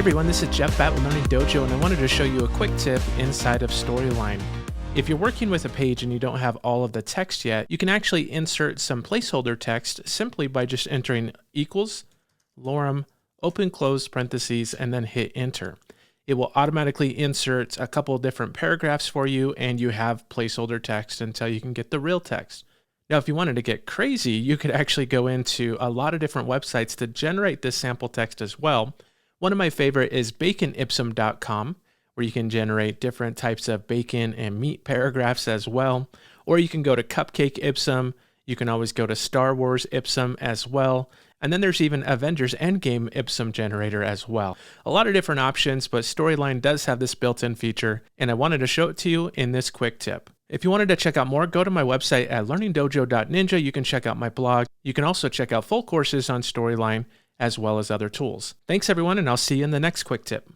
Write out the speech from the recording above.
everyone, this is Jeff Batt with Learning Dojo, and I wanted to show you a quick tip inside of Storyline. If you're working with a page and you don't have all of the text yet, you can actually insert some placeholder text simply by just entering equals, lorem, open close parentheses, and then hit enter. It will automatically insert a couple of different paragraphs for you, and you have placeholder text until you can get the real text. Now, if you wanted to get crazy, you could actually go into a lot of different websites to generate this sample text as well. One of my favorite is baconipsum.com, where you can generate different types of bacon and meat paragraphs as well. Or you can go to Cupcake Ipsum. You can always go to Star Wars Ipsum as well. And then there's even Avengers Endgame Ipsum generator as well. A lot of different options, but Storyline does have this built-in feature, and I wanted to show it to you in this quick tip. If you wanted to check out more, go to my website at learningdojo.ninja. You can check out my blog. You can also check out full courses on Storyline, as well as other tools. Thanks everyone, and I'll see you in the next quick tip.